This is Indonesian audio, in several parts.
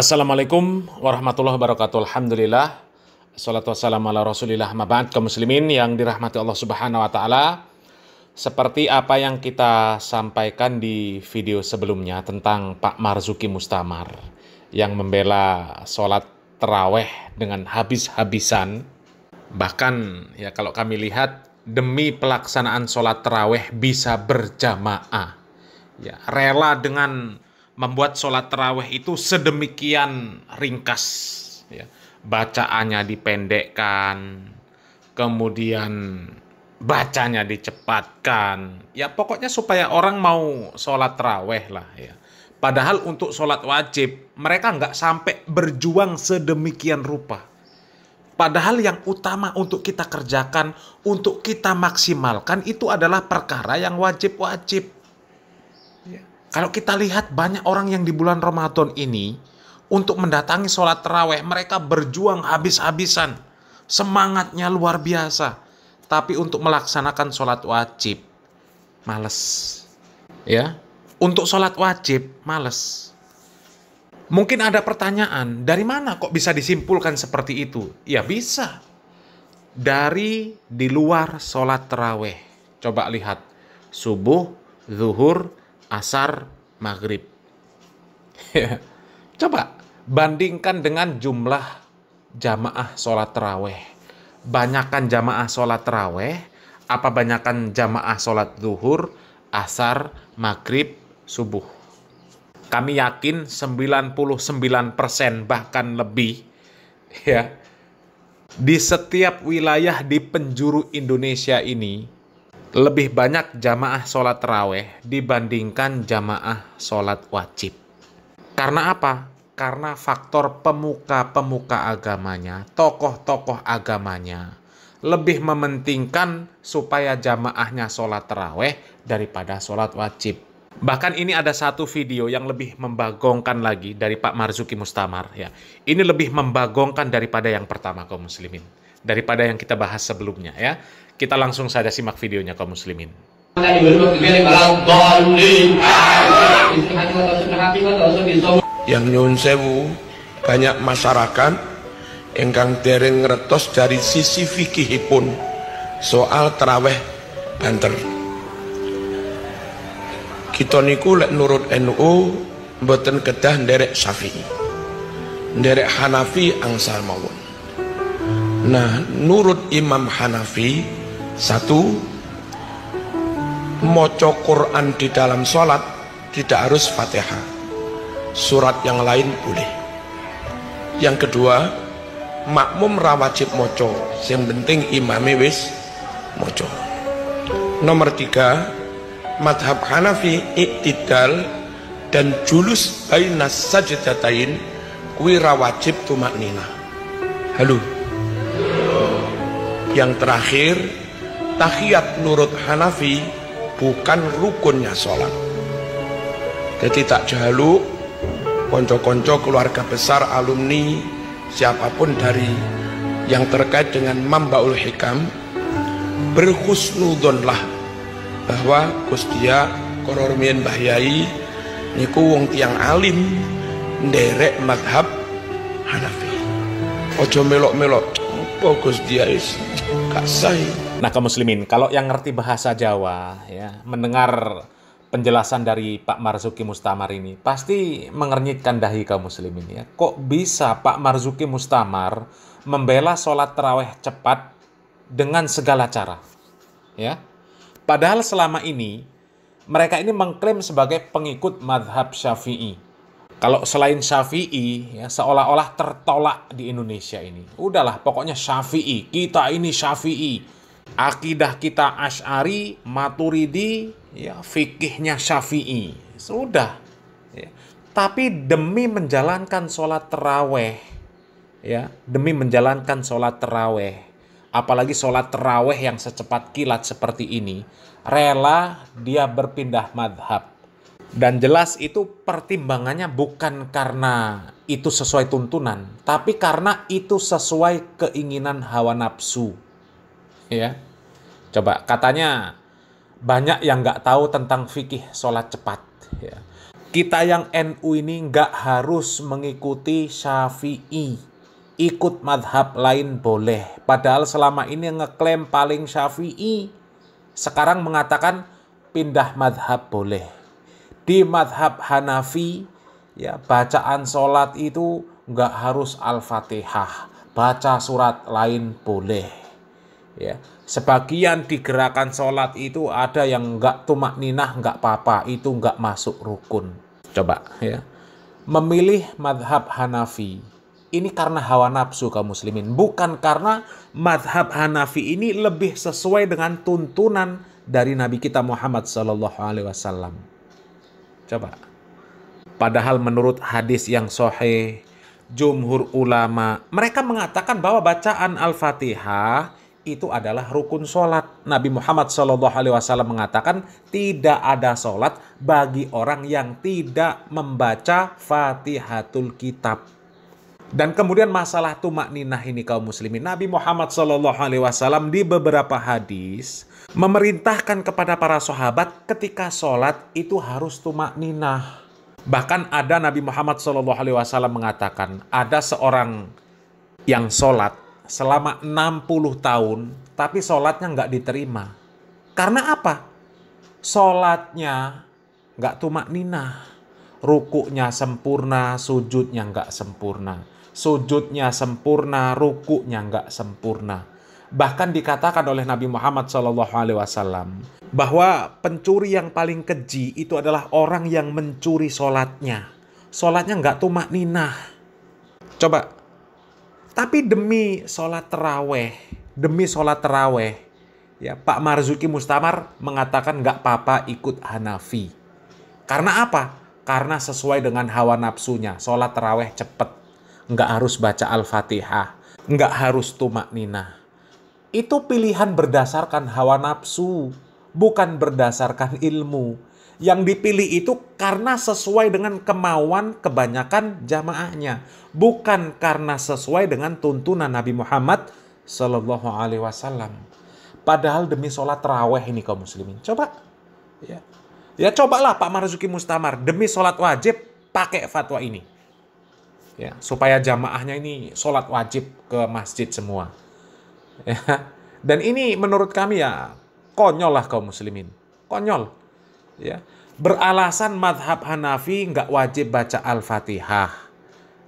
Assalamualaikum warahmatullahi wabarakatuh. Alhamdulillah. Assalatu wassalamu ala rasulillah. Maba'ad, kaum muslimin yang dirahmati Allah subhanahu wa ta'ala. Seperti apa yang kita sampaikan di video sebelumnya tentang Pak Marzuki Mustamar yang membela sholat terawih dengan habis-habisan. Bahkan ya kalau kami lihat demi pelaksanaan sholat terawih bisa berjamaah. Ya, rela dengan membuat sholat terawih itu sedemikian ringkas, ya. Bacaannya dipendekkan, kemudian bacanya dicepatkan, ya pokoknya supaya orang mau sholat terawih lah ya. Padahal untuk sholat wajib mereka nggak sampai berjuang sedemikian rupa. Padahal yang utama untuk kita kerjakan, untuk kita maksimalkan itu adalah perkara yang wajib-wajib. Kalau kita lihat banyak orang yang di bulan Ramadan ini untuk mendatangi sholat terawih, mereka berjuang habis-habisan. Semangatnya luar biasa. Tapi untuk melaksanakan sholat wajib, males. Ya, untuk sholat wajib, males. Mungkin ada pertanyaan, dari mana kok bisa disimpulkan seperti itu? Ya bisa. Dari di luar sholat terawih. Coba lihat, subuh, zuhur, asar, maghrib. Coba bandingkan dengan jumlah jamaah sholat terawih. Banyakan jamaah sholat terawih, apa banyakan jamaah sholat zuhur, asar, maghrib, subuh? Kami yakin 99% bahkan lebih ya. Di setiap wilayah di penjuru Indonesia ini lebih banyak jamaah sholat terawih dibandingkan jamaah sholat wajib. Karena apa? Karena faktor pemuka-pemuka agamanya, tokoh-tokoh agamanya lebih mementingkan supaya jamaahnya sholat terawih daripada sholat wajib. Bahkan ini ada satu video yang lebih membagongkan lagi dari Pak Marzuki Mustamar. Ya. Ini lebih membagongkan daripada yang pertama, kaum muslimin. Daripada yang kita bahas sebelumnya ya. Kita langsung saja simak videonya, kaum muslimin. Yang nyuwun sewu, banyak masyarakat ingkang dereng ngertos dari sisi fikihipun soal terawih banter. Kita niku lek nurut NU mboten kedah nderek Syafi'i. Nderek Hanafi angsal mawon. Nah, nurut Imam Hanafi, satu, maca Quran di dalam sholat tidak harus Fatihah, surat yang lain boleh. Yang kedua, makmum ra wajib maca, yang penting imame wis maca. Nomor tiga, madhab Hanafi iktidal dan julus bainas sajdatain kuwi ra wajib tumakninah. Halo. Yang terakhir, tahiyat nurut Hanafi bukan rukunnya sholat. Jadi tak jaluk konco-konco keluarga besar, alumni, siapapun dari yang terkait dengan Mambaul Hikam berhusnudonlah bahwa Gustia Korormien Mbah Yai niku wong tiang alim nderek madhab Hanafi. Ojo melok-melok fokus dia gak say. Nah, kaum muslimin, kalau yang ngerti bahasa Jawa ya, mendengar penjelasan dari Pak Marzuki Mustamar ini pasti mengernyitkan dahi kaum muslimin ya. Kok bisa Pak Marzuki Mustamar membela sholat terawih cepat dengan segala cara? Ya. Padahal selama ini mereka ini mengklaim sebagai pengikut madhab Syafi'i. Kalau selain Syafi'i, ya, seolah-olah tertolak di Indonesia ini. Udahlah, pokoknya Syafi'i. Kita ini Syafi'i. Akidah kita Asy'ari, Maturidi, ya, fikihnya Syafi'i. Sudah. Ya. Tapi demi menjalankan sholat terawih, ya, demi menjalankan sholat terawih, apalagi sholat terawih yang secepat kilat seperti ini, rela dia berpindah madhab. Dan jelas itu pertimbangannya bukan karena itu sesuai tuntunan, tapi karena itu sesuai keinginan hawa nafsu. Ya, coba katanya banyak yang nggak tahu tentang fikih sholat cepat. Ya. Kita yang NU ini nggak harus mengikuti Syafi'i. Ikut madhab lain boleh. Padahal selama ini ngeklaim paling Syafi'i. Sekarang mengatakan pindah madhab boleh. Di madhab Hanafi, ya, bacaan sholat itu nggak harus Al-Fatihah. Baca surat lain boleh. Ya, sebagian di gerakan sholat itu ada yang nggak tumakninah, nggak apa-apa, itu nggak masuk rukun. Coba ya, memilih madhab Hanafi ini karena hawa nafsu kaum muslimin, bukan karena madhab Hanafi ini lebih sesuai dengan tuntunan dari Nabi kita Muhammad SAW. Coba, padahal menurut hadis yang sahih, jumhur ulama mereka mengatakan bahwa bacaan Al-Fatihah itu adalah rukun sholat. Nabi Muhammad SAW mengatakan tidak ada sholat bagi orang yang tidak membaca Fatihatul Kitab. Dan kemudian masalah tumakninah ini kaum muslimin, Nabi Muhammad SAW di beberapa hadis memerintahkan kepada para sahabat ketika sholat itu harus tumakninah. Bahkan ada Nabi Muhammad SAW mengatakan ada seorang yang sholat selama 60 tahun, tapi sholatnya nggak diterima. Karena apa? Sholatnya nggak tumakninah. Rukuknya sempurna, sujudnya nggak sempurna. Sujudnya sempurna, rukuknya nggak sempurna. Bahkan dikatakan oleh Nabi Muhammad SAW bahwa pencuri yang paling keji itu adalah orang yang mencuri sholatnya. Sholatnya nggak tumakninah. Coba. Tapi demi sholat terawih, ya, Pak Marzuki Mustamar mengatakan nggak apa-apa ikut Hanafi. Karena apa? Karena sesuai dengan hawa nafsunya. Sholat terawih cepet, nggak harus baca Al-Fatihah, nggak harus tumakninah. Itu pilihan berdasarkan hawa nafsu, bukan berdasarkan ilmu. Yang dipilih itu karena sesuai dengan kemauan kebanyakan jamaahnya, bukan karena sesuai dengan tuntunan Nabi Muhammad SAW. Padahal demi sholat tarawih ini kaum muslimin, coba ya cobalah Pak Marzuki Mustamar demi sholat wajib pakai fatwa ini, ya, supaya jamaahnya ini sholat wajib ke masjid semua. Ya. Dan ini menurut kami ya konyol lah kaum muslimin, konyol. Ya, beralasan madhab Hanafi nggak wajib baca Al-Fatihah,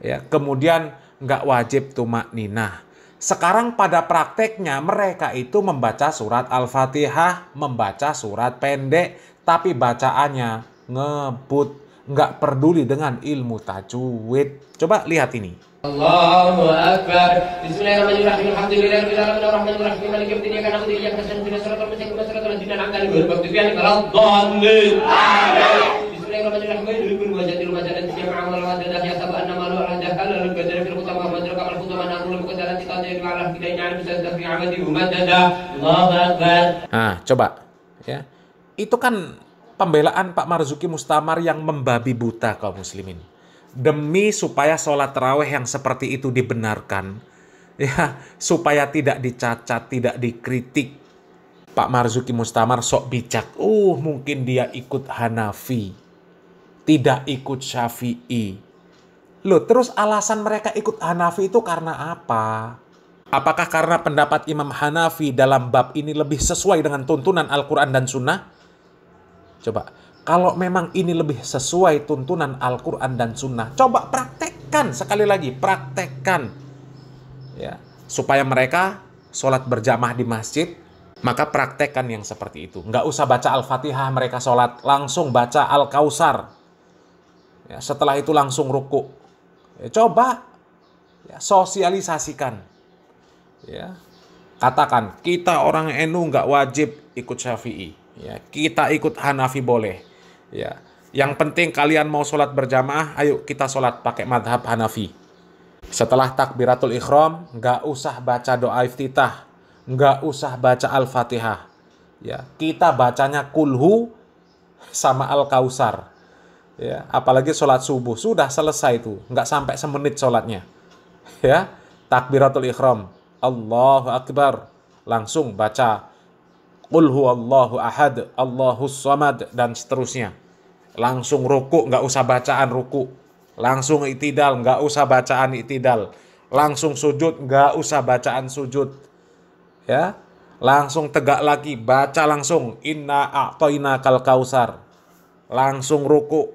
ya, kemudian nggak wajib tumakninah. Sekarang pada prakteknya mereka itu membaca surat Al-Fatihah, membaca surat pendek, tapi bacaannya ngebut, nggak peduli dengan ilmu tajwid. Coba lihat ini. Allahu Akbar. Bismillahirrahmanirrahim. Alhamdulillahirabbil alamin arrahmanir rahim maliki yaumiddin iyyaka na'budu wa iyyaka nasta'in ihdinas siratal mustaqim siratal ladzina an'amta 'alaihim ghairil maghdubi 'alaihim waladdallin. Amin. Bismillahirrahmanirrahim. Yudrikul wajadil wajadan jama'a wal wadadah yasabu anna malu al-hadah halal qadar fil khutama wa madraka al khutama naqul muqaddarati qadar ma'al bidaina 'ala bisadah fi 'amadi mumaddada. Allahu Akbar. Coba ya. Itu kan pembelaan Pak Marzuki Mustamar yang membabi buta kaum muslimin. Demi supaya sholat tarawih yang seperti itu dibenarkan, ya, supaya tidak dicacat, tidak dikritik, Pak Marzuki Mustamar sok bijak. Mungkin dia ikut Hanafi, tidak ikut Syafi'i. Loh, terus alasan mereka ikut Hanafi itu karena apa? Apakah karena pendapat Imam Hanafi dalam bab ini lebih sesuai dengan tuntunan Al-Quran dan Sunnah? Coba. Kalau memang ini lebih sesuai tuntunan Al-Quran dan Sunnah, coba praktekkan, sekali lagi praktekkan, ya, supaya mereka sholat berjamaah di masjid, maka praktekkan yang seperti itu. Nggak usah baca Al-Fatihah mereka sholat, langsung baca Al-Kausar, ya, setelah itu langsung ruku. Ya, coba ya, sosialisasikan, ya, katakan kita orang NU nggak wajib ikut Syafi'i, ya, kita ikut Hanafi boleh. Ya, yang penting kalian mau sholat berjamaah, ayo kita sholat pakai madhab Hanafi. Setelah takbiratul ikhram, nggak usah baca doa iftitah, nggak usah baca Al-Fatihah. Ya, kita bacanya kulhu sama Al-Kausar. Ya, apalagi sholat subuh sudah selesai itu, nggak sampai semenit sholatnya. Ya, takbiratul ikhram, Allahu Akbar, langsung baca Qul huwallahu ahad, Allahus samad, dan seterusnya. langsung ruku, nggak usah bacaan ruku. Langsung i'tidal, nggak usah bacaan i'tidal. Langsung sujud, nggak usah bacaan sujud. Ya, langsung tegak lagi, baca langsung inna a'toinakal kausar. Langsung ruku.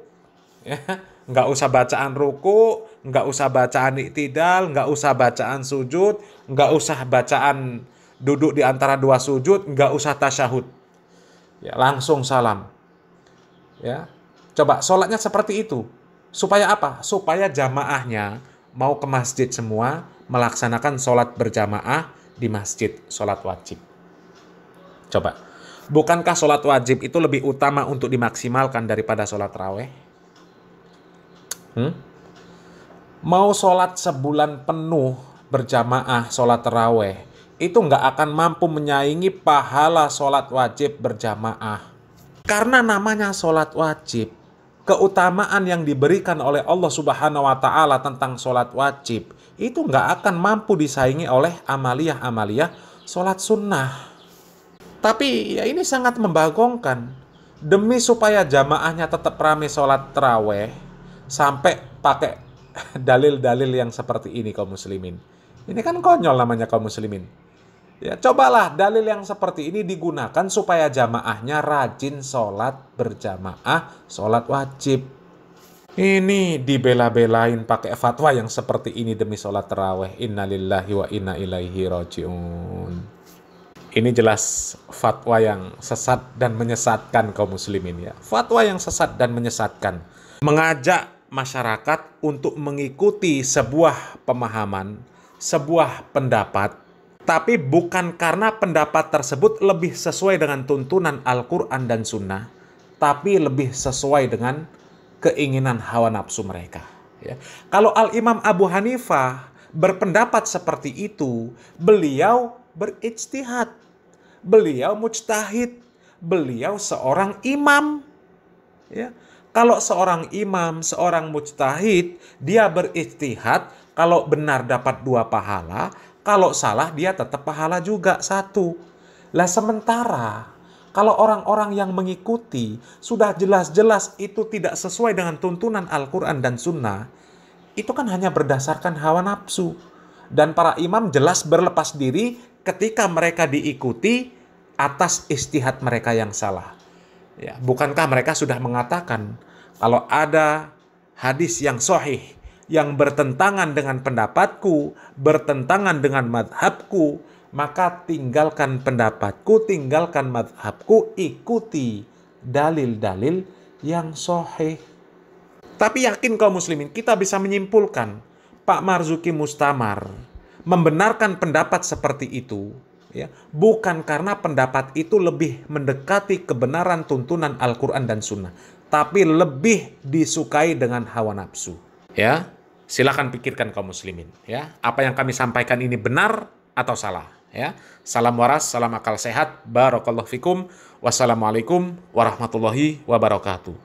Ya, nggak usah bacaan ruku, nggak usah bacaan i'tidal, nggak usah bacaan sujud, nggak usah bacaan duduk di antara dua sujud, nggak usah tasyahud. Ya, langsung salam. Ya, coba sholatnya seperti itu. Supaya apa? Supaya jamaahnya mau ke masjid semua melaksanakan sholat berjamaah di masjid, sholat wajib. Coba, bukankah sholat wajib itu lebih utama untuk dimaksimalkan daripada sholat raweh? Mau sholat sebulan penuh berjamaah sholat raweh, itu nggak akan mampu menyaingi pahala sholat wajib berjamaah. Karena namanya sholat wajib, keutamaan yang diberikan oleh Allah Subhanahu wa Ta'ala tentang sholat wajib itu nggak akan mampu disaingi oleh amaliyah-amaliyah sholat sunnah. Tapi ya ini sangat membagongkan. Demi supaya jamaahnya tetap ramai sholat taraweh, sampai pakai dalil-dalil yang seperti ini kaum muslimin. Ini kan konyol namanya kaum muslimin. Ya, cobalah dalil yang seperti ini digunakan supaya jamaahnya rajin sholat berjamaah, sholat wajib. Ini dibela-belain pakai fatwa yang seperti ini demi sholat taraweh. Innalillahi wa inna ilaihi raji'un. Ini jelas fatwa yang sesat dan menyesatkan kaum muslimin ya. Fatwa yang sesat dan menyesatkan. Mengajak masyarakat untuk mengikuti sebuah pemahaman, sebuah pendapat, tapi bukan karena pendapat tersebut lebih sesuai dengan tuntunan Al-Quran dan Sunnah, tapi lebih sesuai dengan keinginan hawa nafsu mereka. Ya. Kalau Al-Imam Abu Hanifah berpendapat seperti itu, beliau berijtihad, beliau mujtahid, beliau seorang imam. Ya. Kalau seorang imam, seorang mujtahid, dia berijtihad, kalau benar dapat 2 pahala, kalau salah dia tetap pahala juga 1. Lah sementara kalau orang-orang yang mengikuti sudah jelas-jelas itu tidak sesuai dengan tuntunan Al-Quran dan Sunnah, itu kan hanya berdasarkan hawa nafsu. Dan para imam jelas berlepas diri ketika mereka diikuti atas ijtihad mereka yang salah. Ya, bukankah mereka sudah mengatakan kalau ada hadis yang sahih yang bertentangan dengan pendapatku, bertentangan dengan madhabku, maka tinggalkan pendapatku, tinggalkan madhabku, ikuti dalil-dalil yang sahih. Tapi yakin kaum muslimin, kita bisa menyimpulkan Pak Marzuki Mustamar membenarkan pendapat seperti itu, ya, bukan karena pendapat itu lebih mendekati kebenaran tuntunan Al-Quran dan Sunnah, tapi lebih disukai dengan hawa nafsu. Ya, silakan pikirkan kaum muslimin. Ya, apa yang kami sampaikan ini benar atau salah? Ya, salam waras, salam akal sehat, barakallahu fikum, wassalamualaikum warahmatullahi wabarakatuh.